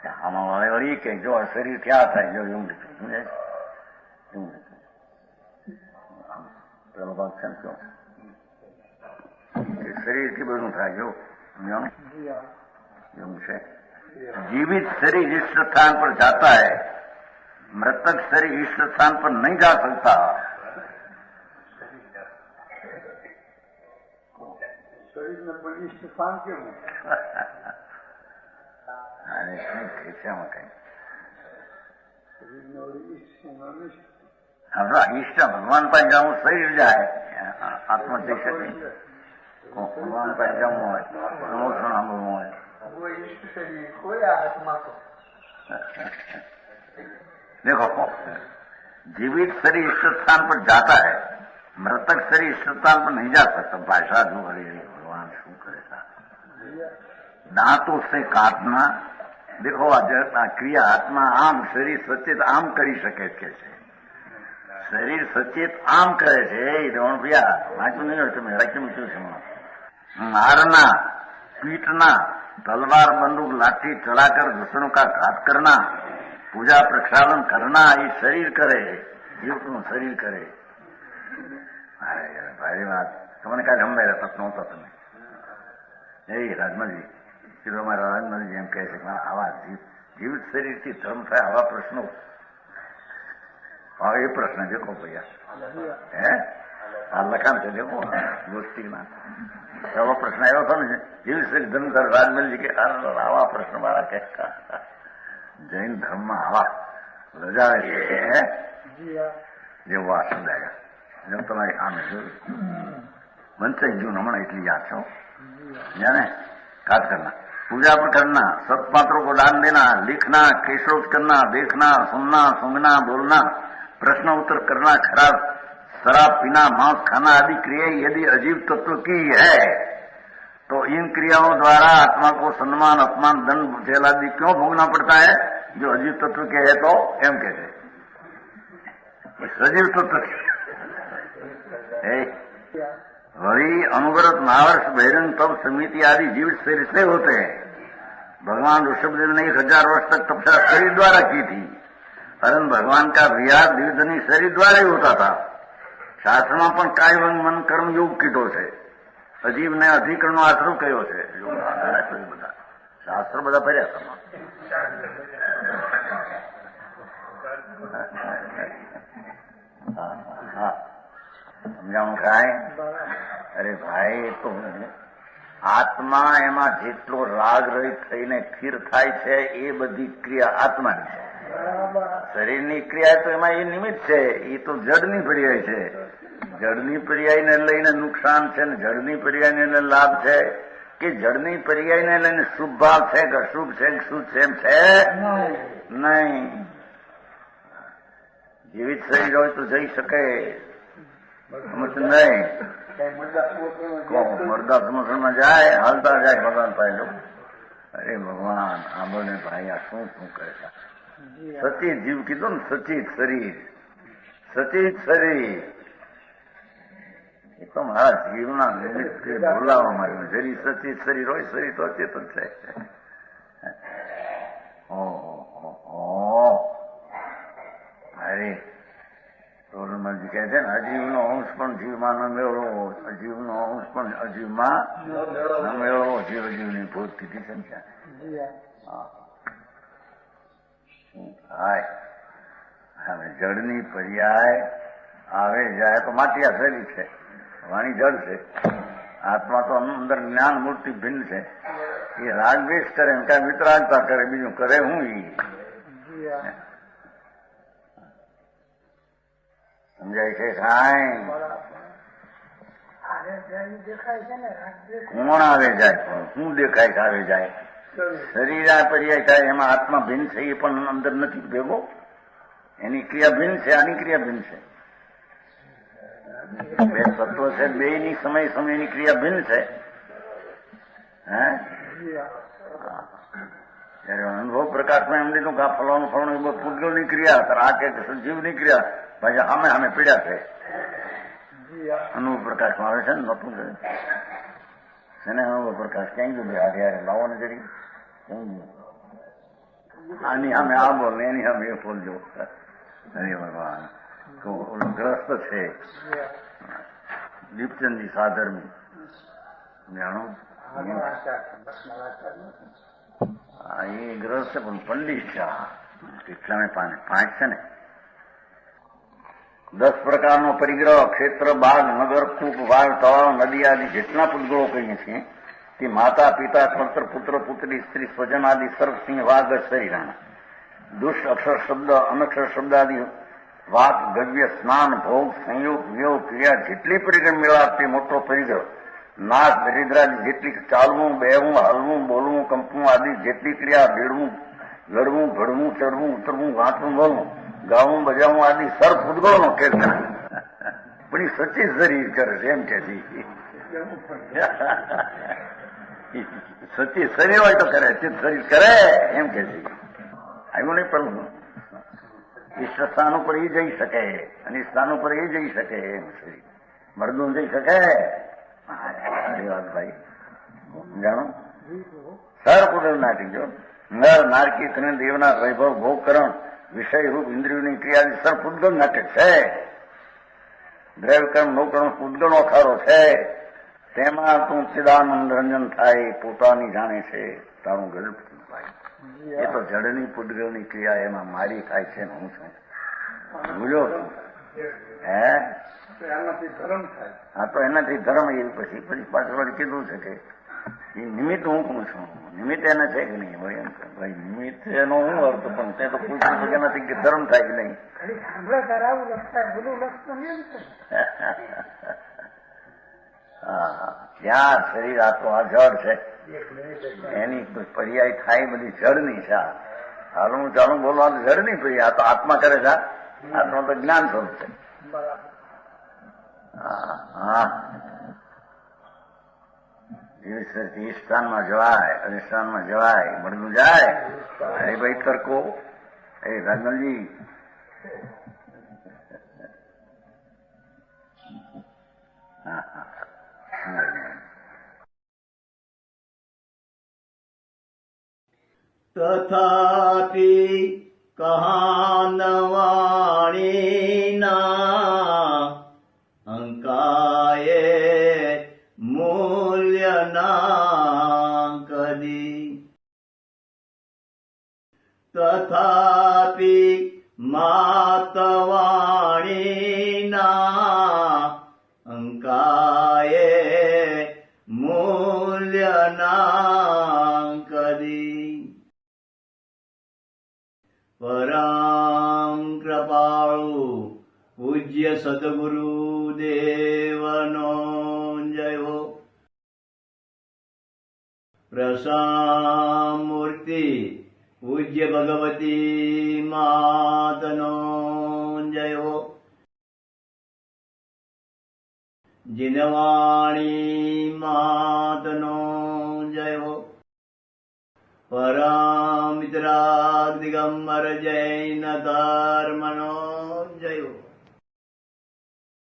આમાં વળી કે જો શરીર ક્યાં થાય જો એવું લીધું સમજાય એવું લીધું પેલો ભાગ છે શું શરીરથી બધું થાય જો એવું છે जीवित शरीर इष्ट स्थान पर जाता है मृतक शरीर इष्ट स्थान पर नहीं जा सकता शरीर में कोई इष्ट स्थान क्यों अरे कैसे कहीं शरीर में और इष्ट इष्ट भगवान पर जाऊं शरीर जाए आत्मा जई सके भगवान पर जाऊं હોય પ્રમોશન સાંભળવું હોય वो इष्ट शरीर खोया आत्मा को देखो जीवित शरीर इष्ट स्थान पर जाता है मृतक शरीर इष्ट स्थान पर नहीं जा सकता भाषा जो हरे भगवान शू करेगा दांतों से काटना देखो क्रिया आत्मा आम शरीर सचेत आम करी શકે છે શરીર સચેત આમ કરે છે એ દોણ ભૈયા વાંચું નહીં હોય તમે રાખી મૂક્યું છે मारना पीटना तलवार बंदूक लाठी चलाकर दुश्मनों का घात करना पूजा प्रक्षालन करना ये शरीर करे जीवનું શરીર કરે ભારી વાત તમને કાલે હંભાઈ રહેતા નહોતા તમે એ રાજમલજી કીધું અમારા રાજમલજી એમ કહે છે કે આવા જીવિત શરીરથી ધર્મ થાય આવા પ્રશ્નો એ પ્રશ્ન દેખો ભૈયા હે આ લખાણ છે દેખો ગોષ્ઠીમાં એવો પ્રશ્ન આવ્યો હતો ને જીવિત શરીર ધર્મ કર રાજમલજી કે આવા પ્રશ્ન મારા કે જૈન ધર્મમાં આવા રજાવે છે જેવો આ સમજાયા જેમ તમારી સામે જોયું બનશે જૂન हमारा इटली याद छो जाने काट करना पूजा पर करना सत्पात्रों को दान देना लिखना केशरोध करना देखना सुनना सूंघना बोलना प्रश्न उत्तर करना खराब शराब पीना मांस खाना आदि क्रियाएं यदि अजीव तत्व की है तो इन क्रियाओं द्वारा आत्मा को सम्मान अपमान दंड जेल आदि क्यों भोगना पड़ता है जो अजीव तत्व के है तो एम कहते सजीव तत्व वही अनुव्रत महावर्ष बहिरंग तप समिति आदि जीवित शरीर से होते हैं भगवान ऋषभदेव ने 1000 वर्ष तक तपस्या शरीर द्वारा की थी परंतु भगवान का विहार द्विधनी शरीर द्वारा ही होता था शास्त्र में पण काय मन कर्म योग कीधो છે અજીવ ને અધિકરણ નો આશ્રમ કયો છે બધા શાસ્ત્ર બધા ભર્યા સમજાણું કાંઈ અરે ભાઈ તો આત્મા એમાં જેટલો રાગ રહિત થઈને સ્થિર થાય છે એ બધી ક્રિયા આત્માની છે શરીરની ક્રિયા તો એમાં એ નિમિત્ત છે એ તો જડની પર્યાય છે જડની પર્યાયને લઈને નુકસાન છે ને જડની પર્યાયને લાભ છે કે જડની પર્યાયને લઈને શુભ ભાવ છે કે અશુભ છે કે શું છે એમ છે નહીં જીવિત શરીર હોય તો જઈ શકે નહીં મરદા સમસણમાં જાય હાલતા જાય ભગવાન પાસે અરે ભગવાન આંબળને ભાઈ આ શું શું કરે છે સચિત જીવ કીધું ને સચિત શરીર એ તો મારા જીવના નિમિત્તે બોલાવવામાં આવ્યું શરીર સચિત શરીર હોય શરીર તો અચેતન છે અરે રોલમલજી કહે છે ને અજીવનો અંશ પણ જીવમાં ન મેળવો અજીવનો અંશ પણ અજીવમાં ન મેળવો જીવ અજીવની ભૂતથી સંખ્યા હાય હવે જળની પર્યાય આવે જાય તો માટિયા શરીર છે વાણી જળ છે આત્મા તો અંદર જ્ઞાન મૂર્તિ ભિન્ન છે એ રાગદ્વેષ કરે ને કાંઈ વિતરાગતા કરે બીજું કરે હું સમજાય છે કાંઈ કોણ આવે જાય શું દેખાય આવે જાય શરીર આ પર્યાય થાય એમાં આત્મા ભિન્ન છે એ પણ અંદર નથી ભેગો એની ક્રિયા ભિન્ન છે આની ક્રિયા ભિન્ન છે બે તત્વ છે બે ની સમય સમયની ક્રિયા ભિન્ન છે હે ત્યારે અનુભવ પ્રકાશમાં એમ લીધું કે આ ફલાણું ફલાણું એ પૂતગલની ક્રિયા આ કે જીવની ક્રિયા ભાઈ અમે અમે પીડ્યા છે અનુભવ પ્રકાશમાં આવે છે ને નતું એને અનુભવ પ્રકાશ ક્યાંય ગયું હારે હારે લાવો ને જરી ક્યાંય ગયું આની સામે આ બોલ ને એની સામે એ બોલજો. હરે ભગવાન. તો ઓલો ગ્રસ્ત છે દીપચંદજી સાધર્મી, જાણો એ ગ્રસ્ત છે પણ પંડિત છે. કેટલા પાંચ છે ને. 10 પ્રકારનો પરિગ્રહ, ક્ષેત્ર, બાગ, નગર, કૂપ, વાવ, તળાવ, નદી આદિ જેટલા પૂતગળો કહીએ છીએ તે માતા, પિતા, પુત્ર, પુત્ર, પુત્રી, સ્ત્રી, સ્વજન આદિ સર્વસિંહ, વાઘ, શરીરાના દુષ્ટ અક્ષર શબ્દ, અનક્ષર શબ્દ આદિ વાત, ગવ્ય, સ્નાન, ભોગ, સંયોગ, વિયોગ, ક્રિયા જેટલી પરિગ્રહ મેળા તે મોટો પરિગ્રહ. નાક, દરિદ્રાદિ જેટલી ચાલવું, બેહવું, હલવું, બોલવું, કંપવું આદિ જેટલી ક્રિયા, ભેળવું, લડવું, ભળવું, ચડવું, ઉતરવું, વાંચવું, બોલવું, ગાવું, બજાવવું આદિ સર્વ ભૂતગળોનો ખેલ કરે. પણ એ સચિત શરીર કરે છે એમ કે સચિત શરીર હોય તો કરે, ચિત શરીર કરે એમ કે છે. આવ્યું નહીં પણ ઈષ્ટ સ્થાન ઉપર એ જઈ શકે અને સ્થાન ઉપર એ જઈ શકે એમ શરીર મરદું જઈ શકે. સારી વાત ભાઈ. જાણો સર કુદરત નાટી જો નર નારકી ત્રણ દેવના વૈભવ ભોગકરણ વિષય રૂપ ઇન્દ્રિયોની ક્રિયા સર પૂતગળ નાટક છે. દ્રવ્યકર્મ નોકર્મ પૂતગળનો અખાડો છે. તેમાં તું ચિદાનંદ રંજન થાય પોતાની જાણે છે તારું ગજબ ભાઈ. એ તો જડની પૂતગળની ક્રિયા એમાં મારી થાય છે ને હું છું ભૂલ્યો છું. હે હા તો એનાથી ધર્મ એ પછી પાછળ કીધું છે કે એ નિમિત્ત હું કહું છું. નિમિત્ત એને છે કે નહીં હોય એમ ભાઈ નિમિત્ત એનો હું અર્થ પણ તે તો પૂછ્યું કે એનાથી કે ધર્મ થાય કે નહીં. હા ત્યાં શરીર આ તો આ જળ છે એની પર્યાય થાય બધી જળની છે. હાલનું ચાલુ બોલવાનું જળની પર્યાય આ તો આત્મા કરે છે. આત્મા તો જ્ઞાન સ્વરૂપ છે. હા એ સ્થાનમાં જવાય અધિષ્ઠાનમાં જવાય મળતું જાય. અરે ભાઈ તર્કો એ રાજમલજી તથાપિ કહાનવાણીના અંકાયે મૂલ્યના કદી. તથાપિ માતવાણીના અંકાયે મૂલ્યના કદી. પરમ કૃપાળુ પૂજ્ય સદગુરુ દેવનો જય હો. પ્રસામૂર્તિ પૂજ્ય ભગવતી માતનો જય હો. જીનવાણી માતનો જય હો. પરમ મિત્રાગ દિગંબર જૈન ધર્મનો